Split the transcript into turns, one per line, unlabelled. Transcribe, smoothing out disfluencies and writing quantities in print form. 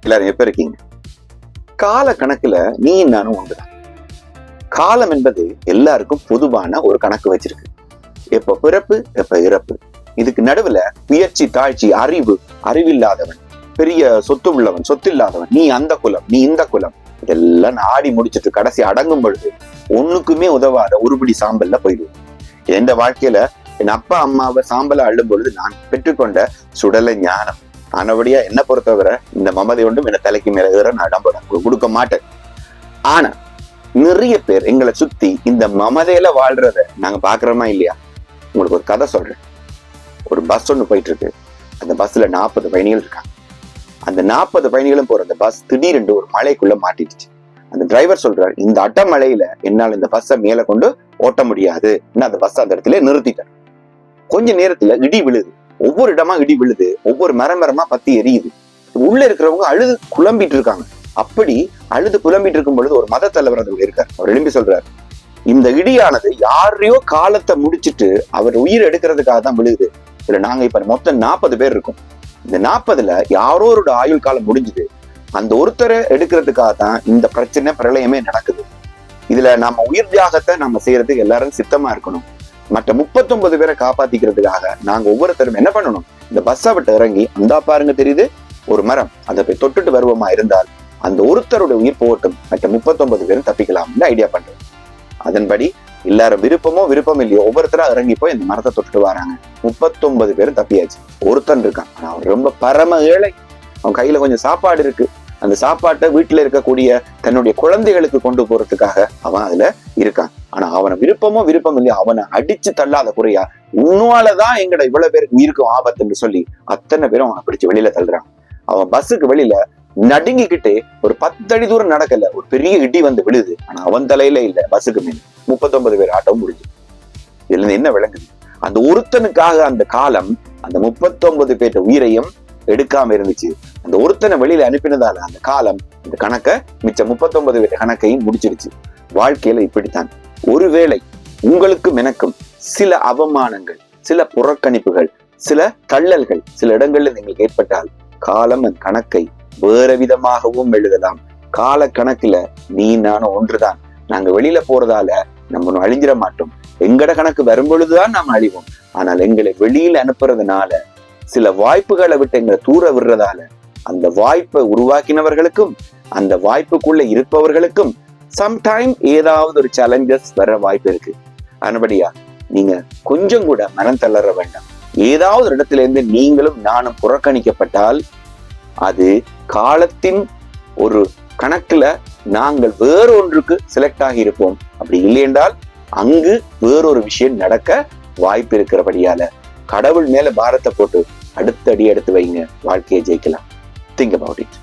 எல்லாரும் எப்ப இருக்கீங்க? கால கணக்குல நீ நானும் ஒன்றுதான். காலம் என்பது எல்லாருக்கும் பொதுவான ஒரு கணக்கு வச்சிருக்கு. எப்ப பிறப்பு, எப்ப இறப்பு. இதுக்கு நடுவுல முயற்சி, தாழ்ச்சி, அறிவில்லாதவன், பெரிய சொத்து உள்ளவன், சொத்து இல்லாதவன், நீ அந்த குலம், நீ இந்த குலம், இதெல்லாம் ஆடி முடிச்சுட்டு கடைசி அடங்கும் பொழுது ஒண்ணுக்குமே உதவாத உருப்படி சாம்பல்ல போயிடுவோம். எந்த வாழ்க்கையில என் அப்பா அம்மாவை சாம்பலை அள்ளும் பொழுது நான் பெற்றுக்கொண்ட சுடலை ஞானம். ஆனபடியா என்ன பொறுத்தவரை இந்த மமதை ஒன்றும் என்ன தலைக்கு மேல ஏற நான் இடம் கொடுக்க மாட்டேன். ஆனா நிறைய பேர் எங்களை சுத்தி இந்த மமதையில வாழ்றத நாங்க பாக்குறோமா இல்லையா? உங்களுக்கு ஒரு கதை சொல்றேன். ஒரு பஸ் ஒண்ணு போயிட்டு இருக்கு. அந்த பஸ்ல 40 பயணிகள் இருக்காங்க. அந்த 40 பயணிகளும் போற அந்த பஸ் திடீரென்று ஒரு மலைக்குள்ள மாட்டிடுச்சு. அந்த டிரைவர் சொல்றாரு, இந்த அட்ட மலையில என்னால் இந்த பஸ்ஸை மேல கொண்டு ஓட்ட முடியாது. அந்த பஸ் அந்த இடத்துல நிறுத்திட்டார். கொஞ்ச நேரத்துல இடி விழுது. ஒவ்வொரு இடமா இடி விழுது. ஒவ்வொரு மரமா பத்தி எரியுது. உள்ள இருக்கிறவங்க அழுது குழம்பிட்டு இருக்காங்க. அப்படி அழுது புலம்பிட்டு இருக்கும் பொழுது ஒரு மத தலைவர் அதுல இருக்கார். அவர் எழும்பி சொல்றாரு, இந்த இடியானது யாரையோ காலத்தை முடிச்சுட்டு அவர் உயிர் எடுக்கிறதுக்காக தான் விழுகுது. இதுல நாங்க இப்ப மொத்தம் 40 பேர் இருக்கோம். இந்த 40ல யாரோரோட ஆயுள் காலம் முடிஞ்சுது. அந்த ஒருத்தரை எடுக்கிறதுக்காக தான் இந்த பிரச்சனை பிரளயமே நடக்குது. இதுல நம்ம உயிர் தியாகத்தை நம்ம செய்யறதுக்கு எல்லாரும் சித்தமா இருக்கணும். மற்ற 39 பேரை காப்பாத்திக்கிறதுக்காக நாங்க ஒவ்வொருத்தரும் என்ன பண்ணணும்? இந்த பஸ்ஸை விட்டு இறங்கி அந்த பாருங்க தெரியுது ஒரு மரம், அதை போய் தொட்டுட்டு வருவோமா இருந்தால் அந்த ஒருத்தருடைய உயிர் போகட்டும், மற்ற 39 பேரும் தப்பிக்கலாம்னு ஐடியா பண்றோம். அதன்படி எல்லாரும் விருப்பம் இல்லையோ ஒவ்வொருத்தரா இறங்கி போய் இந்த மரத்தை தொட்டுட்டு வராங்க. 39 பேரும் தப்பியாச்சு. ஒருத்தன் இருக்கான், ஆனா அவன் ரொம்ப பரம ஏழை. அவன் கையில கொஞ்சம் சாப்பாடு இருக்கு. அந்த சாப்பாட்டை வீட்டுல இருக்கக்கூடிய தன்னுடைய குழந்தைகளுக்கு கொண்டு போறதுக்காக அவன் அதுல இருக்கான். ஆனா அவனை விருப்பம் இல்லையா அவனை அடிச்சு தள்ளாத குறையா உன்னாலதான் எங்கட இவ்வளவு பேருக்கு உயிருக்கும் ஆபத்துன்னு சொல்லி அத்தனை பேரும் அவனை பிடிச்சு வெளியில தள்ளுறான். அவன் பஸ்ஸுக்கு வெளியில நடுங்கிக்கிட்டே ஒரு 10 அடி தூரம் நடக்கல, ஒரு பெரிய இடி வந்து விழுது. ஆனா அவன் தலையில இல்ல, பஸ்ஸுக்கு மேல 39 பேர் ஆட்டம் முடிஞ்சு. இதுல இருந்து என்ன விளங்குது? அந்த ஒருத்தனுக்காக அந்த காலம் அந்த 39 பேர் உயிரையும் எடுக்காம இருந்துச்சு. அந்த ஒருத்தனை வெளியில அனுப்பினதால அந்த காலம் இந்த கணக்கை மிச்ச 39 பேர் கணக்கையும் முடிச்சிருச்சு. வாழ்க்கையில இப்படித்தான். ஒருவேளை உங்களுக்கும் எனக்கும் சில அவமானங்கள், சில புறக்கணிப்புகள், சில தள்ளல்கள் சில இடங்கள்ல எங்களுக்கு ஏற்பட்டால் காலம் அந்த கணக்கை வேற விதமாகவும் எழுதலாம். கால கணக்குல நீ நானும் ஒன்றுதான். நாங்க வெளியில போறதால நம்ம அழிஞ்சிட மாட்டோம். எங்கட கணக்கு வரும்பொழுதுதான் நாம் அழிவோம். ஆனால் எங்களை வெளியில அனுப்புறதுனால சில வாய்ப்புகளை விட்டு எங்களை தூர விடுறதால அந்த வாய்ப்பை உருவாக்கினவர்களுக்கும் அந்த வாய்ப்புக்குள்ள இருப்பவர்களுக்கும் சம்டைம் ஏதாவது ஒரு சேலஞ்சஸ் வர வாய்ப்பு இருக்கு. அதன்படியா நீங்க கொஞ்சம் கூட மனம் தளர வேண்டாம். ஏதாவது ஒரு இடத்துல இருந்து நீங்களும் நானும் புறக்கணிக்கப்பட்டால் அது காலத்தின் ஒரு கணக்குல நாங்கள் வேறொன்றுக்கு செலக்ட் ஆகி இருப்போம். அப்படி இல்லை என்றால் அங்கு வேறொரு விஷயம் நடக்க வாய்ப்பு இருக்கிறபடியால கடவுள் மேல பாரத்தை போட்டு அடுத்த அடி எடுத்து வைங்க. வாழ்க்கையை ஜெயிக்கலாம். Think about it.